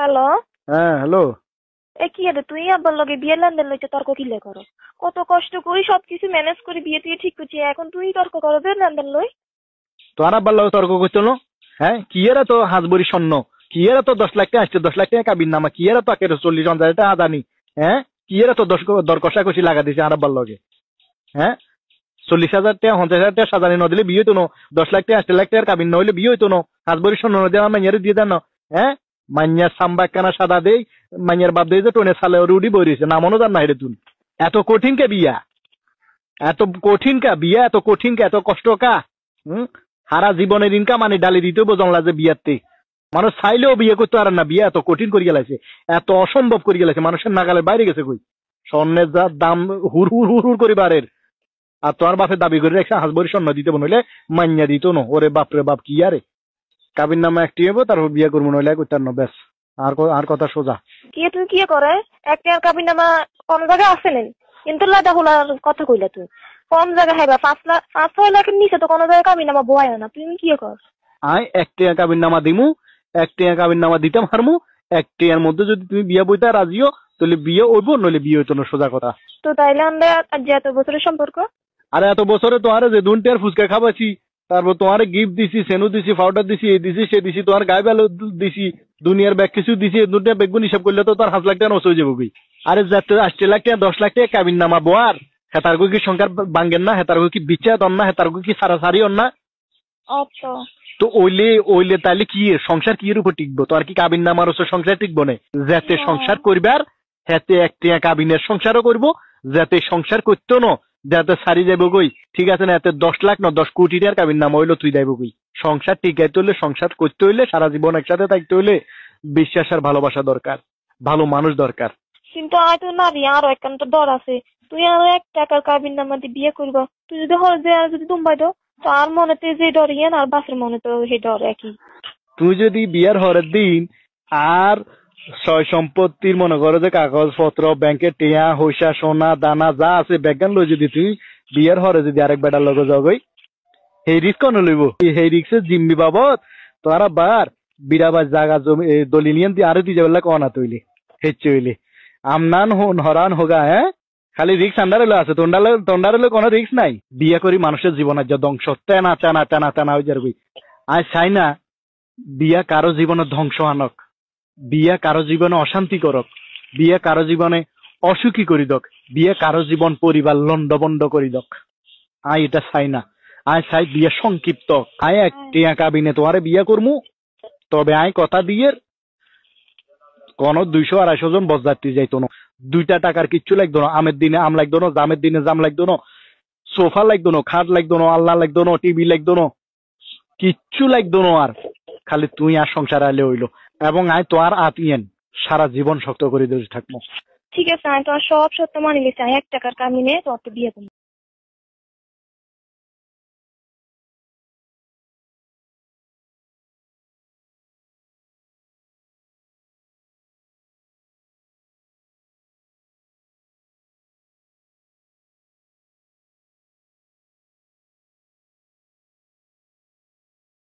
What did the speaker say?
Hello. হ্যাঁ, hello. কি রে, তুই আব্বার লগে বিয়ের লেনদেন লইতে তর্ক কিলে করো? কত কষ্ট করি সবকিছু ম্যানেজ করে বিয়ে তুই ঠিক করছি, এখন তুই তর্ক করো বিয়ের লেনদেন লই? তোর আব্বার লগে তর্ক করছিল? হ্যাঁ, কি এরা তো হাজবরি স্বর্ণ, কি এরা তো 10 লাখ টাকা আসছে, 10 লাখ টাকা কাবির নামা, কি এরা তো 40,000 টাকা আদানি। হ্যাঁ, কি এরা তো দর কষাকষি লাগা দিছে আর আব্বার লগে। হ্যাঁ, 40,000 টাকা 50,000 টাকা সাজানি ন দিলে বিয়ে হইতো না, 10 লাখ টাকা 8 লাখ টাকার কাবিন ন হইলে বিয়ে হইতো না। হাজবরি স্বর্ণ ন দিয়ে আমার মাইয়ারে দিয়ে দেন। হ্যাঁ, মাইয়ার সাম্বা একখানা সাদা দেই, মাইয়ার বাপ দেই যে টোনে সালে রুডি বইছে না মনে জান না হেরে তুই। এত কঠিন কে বিয়া, এত কঠিন কা বিয়া, এত কঠিন কা, এত কষ্ট কা? হুম, সারা জীবনের ইনকাম মানে ডালি দিতেও বোঝানলা যে বিয়াতে মানুষ চাইলেও বিয়ে করতে পারে না, বিয়া এত কঠিন করে গেলাইছে, এত অসম্ভব করে গেলাইছে, মানুষের নাগালের বাইরে গেছে কই। স্বর্ণের যা দাম হুর হুর হুর হুর করে বাড়ের, আর তোমার বাপের দাবি করে রেখে হাসবরি স্বর্ণ দিতে বনলে মান্যা দিত না। ওরে বাপরে বাপ, কি আরে কাবির নামা একটি হবো তারপর বিয়ে করবো নইলে করতার না, ব্যাস। আর কথা সোজা। কি তুই কি করে? একটা কাবিন নামা কম জায়গায় আছে নেই, কিন্তু লাদা হোলার কথা কইলা তুই। কম জায়গা হ্যাঁ 5 লাখ 5-6 লাখের নিচে তো কোনো জায়গায় কাবিন নামা বয় না, তুই কি কর? আয় 1 টাকা কাবির নামা দিমু, 1 টাকা কাবির নামা দিতাম হারমু, 1 টাকার মধ্যে যদি তুমি বিয়ে বইতে রাজিও তাহলে বিয়ে হইব, নইলে বিয়ে হইতো না, সোজা কথা। তো তাইলে আমরা আজ যে এত বছরের সম্পর্ক? আরে এত বছরে তোমার যে 2 টাকার ফুচকা খাবাছি, তারপর তোমার গিফট দিছি, সেনু দিছি, পাউডার দিছি, এই দিছি সে দিছি, তোমার গায়ে বেলো দিছি, দুনিয়ার ব্যাগ কিছু দিছি, 2 টাকা বেগুন হিসাব করলে তো তার 5 লাখ টাকা নষ্ট হয়ে যাবো। আরে যাতে 8 লাখ টাকা 10 লাখ টাকা কাবিন নামা বোয়ার, হেতার কি সংখ্যার বাঙ্গেন না, হেতার কি বিচার দন না, হেতার কি সারাসারি অন না। আচ্ছা। তো ওইলে ওইলে তাহলে কি সংসার কি এর উপর টিকবো? তো আর কি কাবিন নামার ওসব সংসার টিকবো না? যাতে সংসার করবার হাতে 1 টাকা কাবিনের সংসারও করবো, যাতে সংসার করতো না, যাতে সারি যাবো গই, ঠিক আছে না? এতে 10 লাখ না 10 কোটি টাকার কাবিন নামা হইলো তুই যাইব গই। সংসার টিকাইতে হইলে, সংসার করতে হইলে, সারা জীবন একসাথে থাকতে হইলে বিশ্বাস আর ভালোবাসা দরকার, ভালো মানুষ দরকার। কিন্তু আয় তো নারী আরো একখান তো ডর আছে। তুই আরো 1 টাকার কাবিন নামা দিয়ে বিয়ে করবা, তুই যদি হয় যে আর যদি তুম্বাই দাও, তো আর মনেতে যে ডর ইয়ান আর বাসের মনে তো সেই ডর একই। তুই যদি বিয়ার হরের দিন আর সয় সম্পত্তির মনে করো যে কাগজপত্র, ব্যাংকের টিয়া হইসা সোনা দানা যা আছে ব্যাগান লই, যদি তুই বিয়ার হরে যদি আরেক বেটার লগে যাবই, সেই রিস্ক কোন লইব? সেই রিক্সের জিম্মি বাবদ তোরা বার বিরাবার জায়গা জমি দলিলিয়ান দিয়ে আরো দিয়ে যাবে কনা তৈলি হেচ্ছে হইলে আমনান হরান হোগা। হ্যাঁ, খালি রিক্স আন্ডারে আছে, তন্ডারে কোনো রিক্স নাই। বিয়া করি মানুষের জীবনের যা ধ্বংস, টানা টানা টানা টানা হয়ে যাবি। আজ চাই না বিয়া কারো জীবনে ধ্বংস আনক, বিয়া কারো জীবনে অশান্তি করক, বিয়া কারো জীবনে অসুখী করি দক, বিয়ে কারো জীবন পরিবার লন্ডবন্ড করি দক। আয় এটা চাই না। আয় চাই বিয়ে সংক্ষিপ্ত। আয় 1 টাকা কাবিনে তোমারে বিয়ে করমু, তবে আয় কথা দিয়ে কোন 200-250 জন বসযাত্রী যাইতো না, 2 টাকার কিচ্ছু লাগতো না। আমের দিনে আম লাগতো না, জামের দিনে জাম লাগতো না, সোফা লাগতো না, খাট লাগতো না, আল্লাহ লাগতো না, টিভি লাগতো না, কিচ্ছু লাগতো না। আর খালি তুই আর সংসার আইলে হইলো, এবং আয় তো আর আতিয়ান সারা জীবন শক্ত করে দিয়ে থাকবো। ঠিক আছে, আমি তোমার সব সত্য মানি লিছি। আমি 1 টাকার কাবিনে তোর বিয়ে করবো।